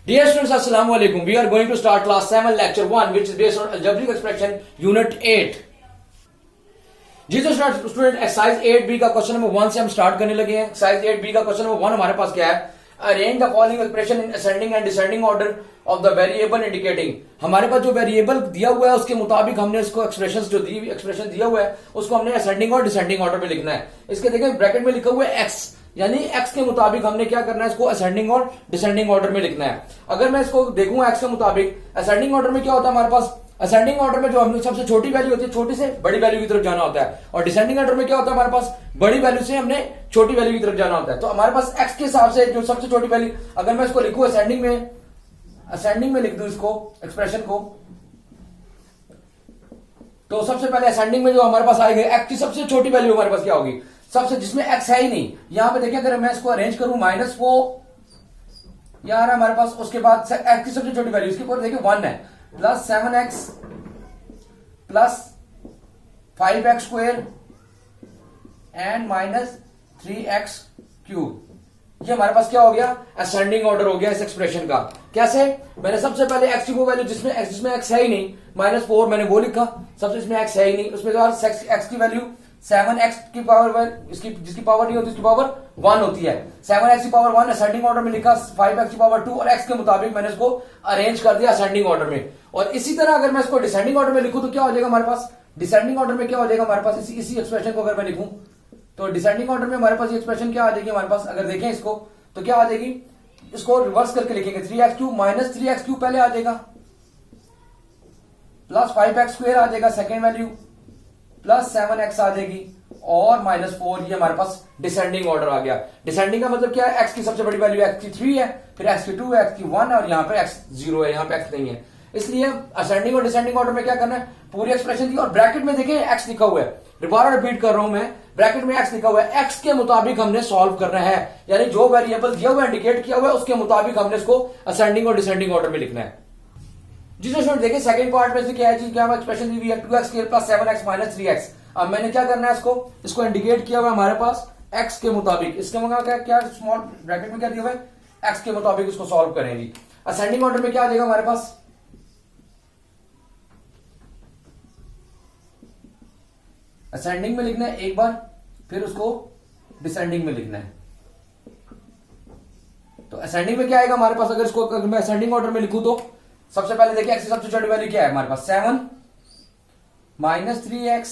Dear students, Assalamu alaikum. We are going to start class 7 lecture 1 which is based on algebraic expression unit 8. जी तो student exercise 8b का question number 1 से हम start करने लगे हैं। Exercise 8b का question number 1 हमारे पास क्या है? Arrange the following expression in ascending and descending order of the variable indicating. हमारे पास जो वेरिएबल दिया हुआ है उसके मुताबिक हमने इसको एक्सप्रेशन दिया हुआ है उसको हमने असेंडिंग और डिसेंडिंग ऑर्डर में लिखना है। इसके देखें ब्रैकेट में लिखा हुआ है एक्स, यानी एक्स के मुताबिक हमने क्या करना है, इसको असेंडिंग और डिसेंडिंग ऑर्डर में लिखना है। अगर मैं इसको देखूं एक्स के मुताबिक, असेंडिंग ऑर्डर में क्या होता है हमारे पास, असेंडिंग ऑर्डर में जो हमने सबसे छोटी वैल्यू होती है छोटी से बड़ी वैल्यू की तरफ जाना होता है, और डिसेंडिंग ऑर्डर में क्या होता है हमारे पास, बड़ी वैल्यू से हमने छोटी वैल्यू की तरफ जाना होता है। तो हमारे पास एक्स के हिसाब से जो सबसे छोटी वैल्यू, अगर मैं इसको लिखूं असेंडिंग में लिख दूं इसको एक्सप्रेशन को, तो सबसे पहले असेंडिंग में जो हमारे पास आएगा एक्स की सबसे छोटी वैल्यू हमारे पास क्या होगी, सबसे जिसमें एक्स है ही नहीं। यहां पे देखिए अगर मैं इसको अरेंज करूं -4 यार हमारे पास, उसके बाद एक्स की सबसे छोटी वैल्यू इसके ऊपर देखिए 1 है, plus 7x plus 5x square and -3x cube. ये हमारे पास क्या हो गया, असेंडिंग ऑर्डर हो गया इस एक्सप्रेशन का। कैसे? मैंने सबसे पहले एक्स की वो वैल्यू जिसमें एक्स है ही नहीं, -4 मैंने वो लिखा, सबसे इसमें एक्स है ही नहीं, उसमें एक्स की वैल्यू 7x की पावर जिसकी पावर नहीं होती उसकी पावर 1 होती है, 7x की पावर 1 असेंडिंग ऑर्डर में लिखा, 5x की पावर 2 और x के मुताबिक मैंने इसको अरेंज कर दिया असेंडिंग ऑर्डर में। और इसी तरह अगर मैं इसको डिसेंडिंग ऑर्डर में लिखूं तो क्या हो जाएगा हमारे पास, डिसेंडिंग ऑर्डर में क्या हो जाएगा हमारे पास, इसी एक्सप्रेशन को अगर मैं लिखूं तो डिसेंडिंग ऑर्डर में हमारे पास ये एक्सप्रेशन क्या आ जाएगी हमारे पास, अगर देखें इसको तो क्या आ जाएगी, इसको रिवर्स करके लिखेंगे 3x cube minus 3x cube पहले आ जाएगा, प्लस 5x स्क्वायर आ जाएगा सेकेंड वैल्यू, प्लस 7x आ जाएगी और -4। ये हमारे पास डिसेंडिंग ऑर्डर आ गया। डिसेंडिंग का मतलब क्या है, x की सबसे बड़ी वैल्यू x की 3 है, फिर x की 2 है, x की 1 है और यहाँ पे x 0 है, यहाँ पे x नहीं है। इसलिए असेंडिंग और डिसेंडिंग ऑर्डर में क्या करना है, पूरी एक्सप्रेशन की, और ब्रैकेट में देखें x लिखा हुआ है, दोबारा रिपीट कर रहा हूं मैं, ब्रैकेट में x लिखा हुआ है, x के मुताबिक हमने सॉल्व करना है, यानी जो वेरिएबल दिया हुआ है इंडिकेट किया हुआ है उसके मुताबिक हमने इसको असेंडिंग और डिसेंडिंग ऑर्डर में लिखना है। जी स्टूडेंट देखिए सेकंड पार्ट में से क्या है, क्या एक्सप्रेशन दी हुई है 2x square plus 7x minus 3x। अब मैंने क्या करना है, इसको इंडिकेट किया हुआ है हमारे पास x के मुताबिक, इसके मतलब क्या स्मॉल ब्रैकेट में क्या दिया हुआ है, x के मुताबिक इसको सॉल्व करेंगे। असेंडिंग ऑर्डर में क्या आ जाएगा हमारे पास, असेंडिंग में लिखना है एक बार, फिर उसको डिसेंडिंग में लिखना है। तो असेंडिंग में क्या आएगा हमारे पास, अगर मैं असेंडिंग ऑर्डर में लिखूं तो सबसे पहले देखिए एक्स की सबसे छोटी वैल्यू क्या है हमारे पास, 7 -3x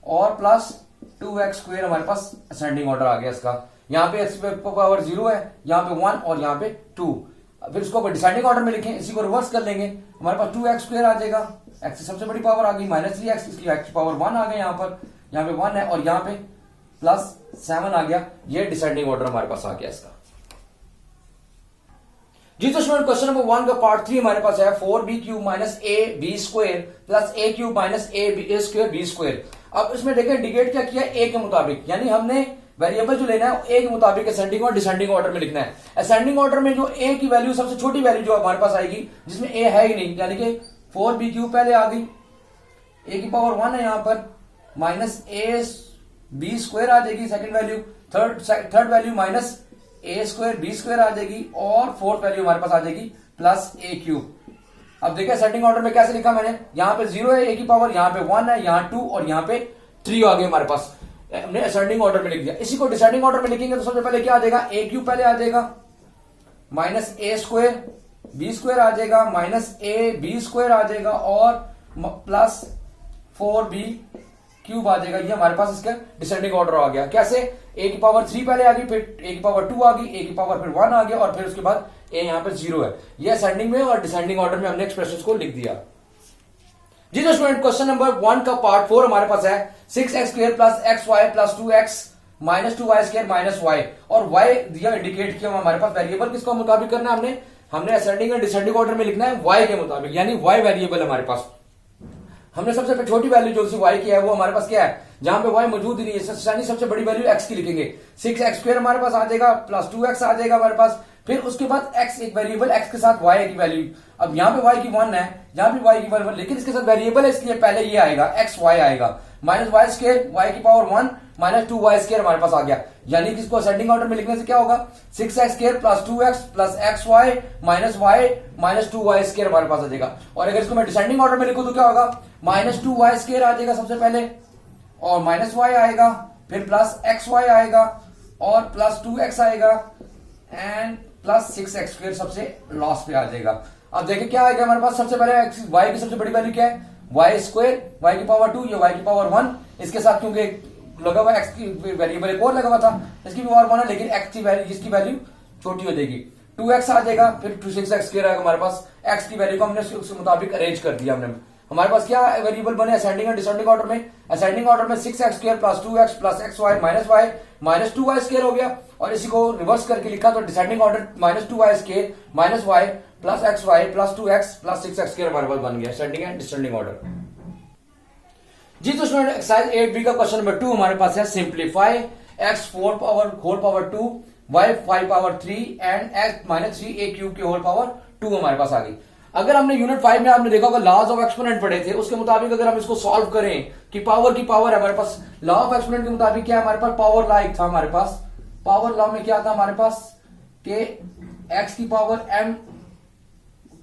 और प्लस 2x स्क्वायर हमारे पास असेंडिंग ऑर्डर आ गया इसका। यहां पे x पावर 0 है, यहां पे 1 और यहां पे 2। फिर इसको डिसेंडिंग ऑर्डर में लिखें, इसी को रिवर्स कर लेंगे, हमारे पास 2x स्क्वायर आ जाएगा, x की सबसे बड़ी पावर आ गई -3x, इसकी x की पावर 1 आ गई, यहाँ पे 1 है और यहाँ पे प्लस 7 आ गया। ये डिसेंडिंग ऑर्डर हमारे पास आ गया इसका। जी तो स्टूडेंट क्वेश्चन नंबर 1 का पार्ट 3 हमारे पास है 4b cube minus a b square plus a cube minus a square b square. अब इसमें देखिए इंडिकेट क्या किया, a के मुताबिक, यानी हमने वेरिएबल जो लेना है a के मुताबिक असेंडिंग और डिसेंडिंग ऑर्डर में लिखना है। असेंडिंग ऑर्डर में जो a की वैल्यू सबसे छोटी वैल्यू जो हमारे पास आएगी जिसमें a है ही नहीं, यानी कि 4b क्यूब पहले आ गई, a की पावर 1 है यहाँ पर, माइनस a b स्क्वायर आ जाएगी second value, third value minus a square b square आ जाएगी और फोर्थ वैल्यू हमारे पास आ जाएगी प्लस a क्यूब। अब देखिए असेंडिंग ऑर्डर में कैसे लिखा मैंने, यहाँ पे 0 है a की पावर, यहाँ पे 1 है, यहाँ 2 और यहाँ पे 3 आ गए हमारे पास, हमने असेंडिंग ऑर्डर में लिख दिया। इसी को डिसेंडिंग ऑर्डर में लिखेंगे तो सबसे पहले क्या आ जाएगा, a क्यूब पहले आ जाएगा, minus a square b square आ जाएगा, माइनस a b स्क्वायर आ जाएगा और प्लस 4b क्यूब आ जाएगा। ये हमारे पास इसका डिसेंडिंग ऑर्डर आ गया। कैसे, a की पावर 3 पहले आ गई, फिर a की पावर 2 आ गई, a की पावर फिर 1 आ गया और फिर उसके बाद a यहाँ पे 0 है। ये असेंडिंग में और डिसेंडिंग ऑर्डर में हमने एक्सप्रेशन को लिख दिया। जी तो स्टूडेंट क्वेश्चन नंबर 1 का पार्ट 4 हमारे पास है 6x square plus xy plus 2x minus 2y square minus y, और y दिया इंडिकेट किया हमारे पास वेरिएबल किसको मुताबिक करना है, हमने असेंडिंग और डिसेंडिंग ऑर्डर में लिखना है y के मुताबिक, यानी y वेरिएबल हमारे पास। हमने सबसे छोटी वैल्यू जो y की है वो हमारे पास क्या है, जहां पे y मौजूद ही नहीं है, सबसे बड़ी वैल्यू x की लिखेंगे, 6x स्क्वायर हमारे पास आ जाएगा प्लस 2x आ जाएगा हमारे पास, फिर उसके बाद x एक वेरिएबल x के साथ y की वैल्यू, अब यहाँ पे y की 1 है, यहाँ पे y की 1, लेकिन इसके साथ वेरिएबल है इसलिए पहले ये आएगा xy आएगा, माइनस वाई स्क्र वाई की पावर 1 माइनस 2y² हमारे पास आ गया। यानी कि इसको असेंडिंग ऑर्डर में लिखने से क्या होगा, 6x² plus 2x plus xy minus y minus 2y² हमारे पास आ जाएगा। और अगर इसको मैं डिसेंडिंग ऑर्डर में लिखूं तो क्या होगा, माइनस 2y² आ जाएगा सबसे पहले, और माइनस y आएगा, फिर प्लस xy आएगा, और प्लस 2x आएगा, एंड प्लस 6x² सबसे लास्ट पे आ जाएगा। अब देखिए क्या आएगा हमारे पास, सबसे पहले y की सबसे बड़ी वैल्यू क्या है, y², y की पावर 2, ये y की पावर 1, इसके साथ क्योंकि लगा हुआ x की वेरिएबल एक और लगा हुआ था, इसकी भी पावर 1 है, लेकिन x की वैल्यू, इसकी वैल्यू छोटी हो जाएगी, 2x आ जाएगा, फिर 6x² आएगा हमारे पास। x की वैल्यू को हमने उसके मुताबिक अरेंज कर दिया हमने। हमारे पास क्या वेरिएबल बने असेंडिंग और डिसेंडिंग ऑर्डर में, असेंडिंग ऑर्डर में 6x² plus 2x plus xy minus 2y² हो गया, और इसी को रिवर्स करके लिखा तो descending order minus 2y² minus y plus xy plus 2x plus 6x² हमारे पास बन गया असेंडिंग एंड डिसेंडिंग ऑर्डर। जी तो स्टूडेंट एक्सरसाइज 8b का क्वेश्चन नंबर 2 हमारे पास है, simplify x 4 whole power 2 y 5 power 3 and x minus 3a³ के whole power 2 हमारे पास आ गई। अगर हमने यूनिट 5 में आपने देखा होगा लॉज ऑफ एक्सपोनेंट पढ़े थे, उसके मुताबिक अगर हम इसको सॉल्व करें कि पावर की पावर है हमारे पास, लॉ ऑफ एक्सपोनेंट के मुताबिक क्या है हमारे पास, पावर लॉ एक था हमारे पास, पावर लॉ में क्या था हमारे पास कि x की पावर m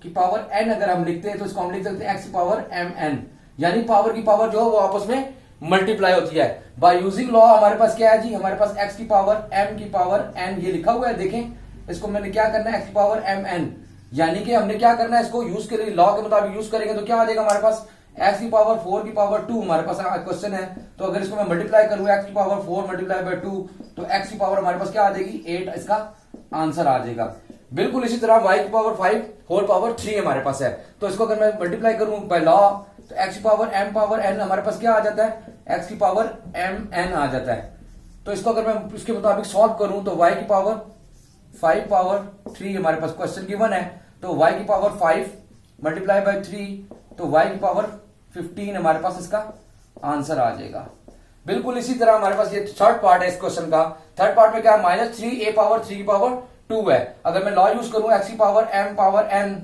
की पावर n अगर हम लिखते हैं तो इसको हम लिख सकते हैं x की पावर mn, यानी पावर की पावर जो है वो आपस में मल्टीप्लाई होती है। बाय यूजिंग लॉ हमारे पास क्या है जी, हमारे पास x की पावर m की पावर n ये लिखा हुआ है, देखें इसको मैंने क्या करना है, x की पावर mn, यानी कि हमने क्या करना है, इसको यूज करेंगे लॉ के मुताबिक यूज करेंगे तो क्या आ जाएगा हमारे पास, x की पावर 4 की पावर 2 हमारे पास क्वेश्चन है, तो अगर इसको मैं मल्टीप्लाई करूं x की पावर 4 मल्टीप्लाई बाय 2 तो x की पावर हमारे पास क्या आ जाएगी 8, इसका आंसर आ जाएगा। बिल्कुल इसी तरह y की पावर 5 होल पावर 3 हमारे पास है, तो इसको अगर मैं मल्टीप्लाई करूं बाय लॉ तो x की पावर m पावर n हमारे पास क्या आ जाता है, x की पावर mn आ जाता है। तो इसको अगर मैं इसके मुताबिक सॉल्व करूं तो y की पावर 5 पावर 3 हमारे पास क्वेश्चन गिवन है, तो y की पावर 5 मल्टीप्लाई बाय 3 तो y की पावर 15 हमारे पास इसका आंसर आ जाएगा। बिल्कुल इसी तरह हमारे पास ये थर्ड पार्ट है इस क्वेश्चन का, थर्ड पार्ट में क्या है, माइनस 3a पावर 3 की पावर 2 है, अगर मैं लॉ यूज करूं x की पावर m पावर n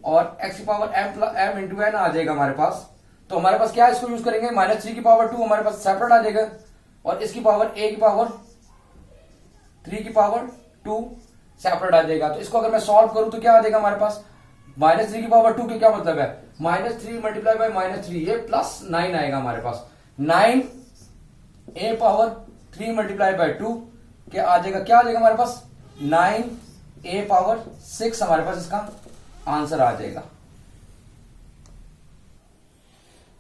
और x की पावर m इंटू n आ जाएगा हमारे पास, तो हमारे पास क्या है, इसको यूज करेंगे माइनस 3 की पावर 2 हमारे पास सेपरेट आ जाएगा, और इसकी पावर a की पावर 3 की पावर 2 सेपरेट आ जाएगा। तो इसको अगर मैं सॉल्व करूं तो क्या आ जाएगा हमारे पास, माइनस 3 की पावर 2 के क्या मतलब है, माइनस 3 मल्टीप्लाई बाय माइनस 3 ये प्लस 9 आएगा हमारे पास, 9a पावर 3 मल्टीप्लाई बाय 2 के आ जाएगा, क्या आ जाएगा हमारे पास 9a पावर 6 हमारे पास इसका आंसर आ जाएगा।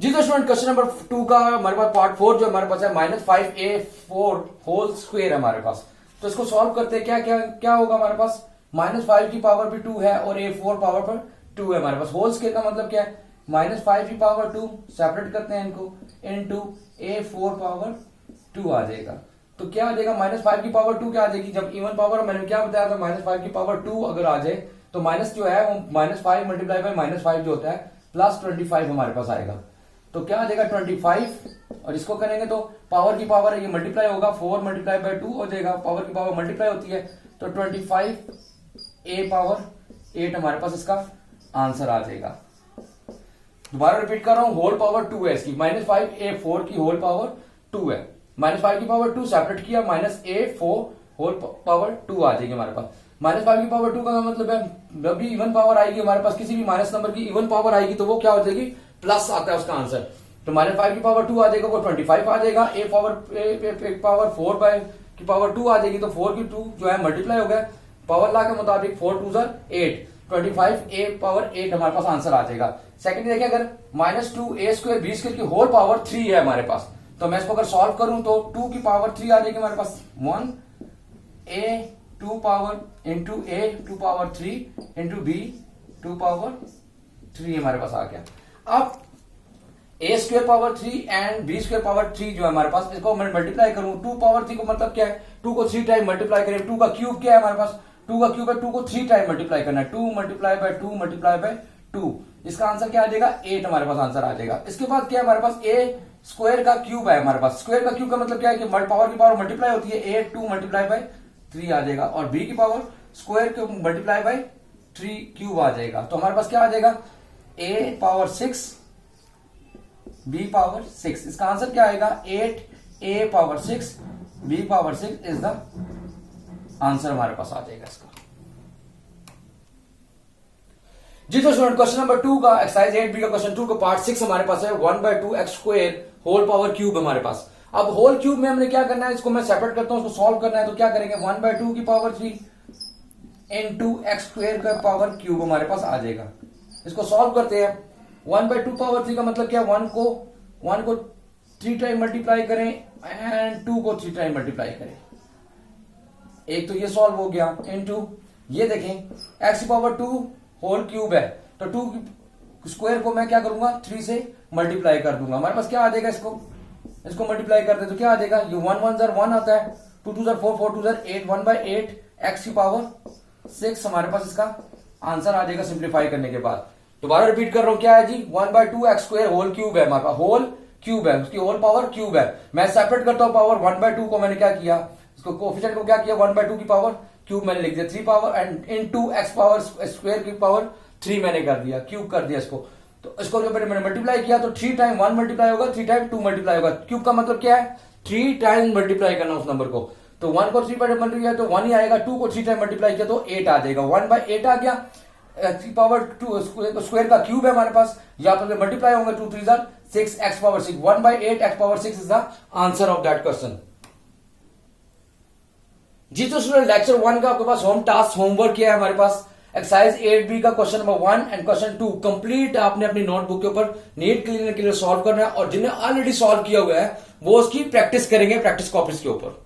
जी तो स्टूडेंट क्वेश्चन नंबर 2 का हमारे पास पार्ट 4 जो हमारे पास है माइनस 5a4 होल स्क्वायर है हमारे पास, तो इसको सॉल्व करते हैं क्या क्या क्या होगा हमारे पास, माइनस 5 की पावर भी 2 है और a4 पावर पर 2 है हमारे पास, होल स्क्वायर का मतलब क्या है, माइनस 5 की पावर 2 सेपरेट करते हैं इनको इनटू a4 पावर 2 आ जाएगा, तो क्या आ जाएगा माइनस 5 की पावर 2 क्या आ जाएगी, जब इवन पावर मैंने क्या बताया था माइनस 5 की पावर 2 अगर आ जाए तो माइनस जो है वो माइनस 5 मल्टीप्लाई बाय माइनस 5 जो होता है प्लस 25 हमारे पास आएगा, तो क्या आ जाएगा 25, और इसको करेंगे तो पावर की पावर है ये मल्टीप्लाई होगा, 4 मल्टीप्लाई बाय 2 हो जाएगा, पावर की पावर मल्टीप्लाई होती है, तो 25a पावर 8 हमारे पास इसका आंसर आ जाएगा। दोबारा रिपीट कर रहा हूं, होल पावर 2 है इसकी, माइनस 5a4 की होल पावर 2 है, माइनस 5 की पावर 2 सेपरेट किया, माइनस a4 होल पावर 2 आ जाएगी हमारे पास। माइनस 5 की पावर 2 का मतलब है जब भी इवन पावर आएगी हमारे पास, किसी भी माइनस नंबर की इवन पावर आएगी तो वो क्या हो जाएगी, प्लस आता है उसका आंसर, तो माइनस 5 की पावर 2 आ जाएगा वो 25 आ जाएगा, a पावर 4 बाय की पावर 2 आ जाएगी, तो 4 की 2 जो है मल्टीप्लाई हो गया, पावर लॉ के मुताबिक 4 2 8, 25a पावर 8 हमारे पास आंसर आ जाएगा। सेकंड देखिए अगर माइनस 2a² b² की होल पावर 3 है हमारे पास, तो मैं इसको अगर सॉल्व करूं तो 2 की पावर 3 आ जाएगी हमारे पास, 1a 2 power into a 2 power 3 into b 2 power 3 हमारे पास आ गया। अब a² power 3 and b² power 3 जो है हमारे पास, इसको मैं मल्टीप्लाई करूं 2 पावर 3 को मतलब क्या है, 2 को 3 टाइम मल्टीप्लाई करें, 2 का क्यूब क्या है हमारे पास, 2 का क्यूब है, 2 को 3 टाइम मल्टीप्लाई करना है, 2 मल्टीप्लाई बाय 2 मल्टीप्लाई बाय 2, इसका आंसर क्या आ जाएगा 8 हमारे पास आंसर आ जाएगा। इसके बाद क्या है हमारे पास a स्क्वायर का क्यूब है हमारे पास, स्क्वायर का क्यूब का मतलब क्या है कि पावर की पावर मल्टीप्लाई होती है, a 2 मल्टीप्लाई बाय 3 आ जाएगा, और b की पावर स्क्वायर के मल्टीप्लाई बाय 3 क्यूब आ जाएगा, तो हमारे पास क्या आ जाएगा a पावर 6 बी पावर 6। इसका आंसर क्या आएगा 8a power 6 b power 6 is the answer हमारे पास आ जाएगा इसका। जी तो स्टूडेंट क्वेश्चन नंबर 2 का एक्सरसाइज 8b का क्वेश्चन 2 का पार्ट 6 हमारे पास है 1/2 x square whole power cube हमारे पास। अब होल क्यूब में हमने क्या करना है, इसको मैं सेपरेट करता हूं, उसको सॉल्व करना है। तो क्या करेंगे 1/2 की पावर 3 इंटू एक्स स्क्वायर का पावर क्यूब हमारे पास आ जाएगा। इसको सॉल्व करते हैं। 1/2 पावर 3 का मतलब क्या, 1 को 3 टाइम मल्टीप्लाई करें एंड 2 को 3 टाइम मल्टीप्लाई करें। एक तो ये सॉल्व हो गया इनटू ये देखें एक्स पावर 2 होल क्यूब है, तो 2 स्क्वायर को मैं क्या करूंगा 3 से मल्टीप्लाई कर दूंगा। हमारे पास क्या आ जाएगा, इसको मल्टीप्लाई करते तो क्या आ जाएगा, ये 1 1 1 आता है, 2 2 4 4 2 8 1/8 एक्स की पावर 6 हमारे पास इसका आंसर आ जाएगा सिंप्लीफाई करने के बाद। दोबारा रिपीट कर रहा हूं, क्या है जी 1/2 एक्स स्क्वायर होल क्यूब है, हमारे पास होल क्यूब है, उसकी होल पावर क्यूब है। मैं सेपरेट करता हूं पावर 1/2 को मैंने क्या किया, इसको कोएफिशिएंट को क्या किया 1/2 की पावर क्यूब मैंने लिख दिया 3 power and into x power square की पावर 3 मैंने कर दिया, क्यूब कर दिया इसको। तो इसको जब मैंने मल्टीप्लाई किया तो 3 टाइम 1 मल्टीप्लाई होगा, 3 टाइम 2 मल्टीप्लाई होगा। क्यूब का मतलब क्या है 3 टाइम मल्टीप्लाई करना उस नंबर को। तो 1 को 3 टाइम मल्टीप्लाई किया तो 1 ही आएगा, 2 को 3 टाइम मल्टीप्लाई किया तो 8 आ जाएगा, 1/8 आ गया। 3 पावर 2 स्क्वायर का क्यूब है हमारे पास, या तो मल्टीप्लाई होंगे 2 3 6 x power 6, 1/8 x power 6 is the answer of that question. जी तो स्टूडेंट लेक्चर 1 का आपके पास होम टास्क होमवर्क किया है हमारे पास एक्सरसाइज 8b का question number 1 and question 2 complete आपने अपनी नोटबुक के ऊपर नीट क्लियर के लिए सॉल्व करना है, और जिन्हें ऑलरेडी सॉल्व किया हुआ है वो उसकी प्रैक्टिस करेंगे प्रैक्टिस कॉपीज के ऊपर।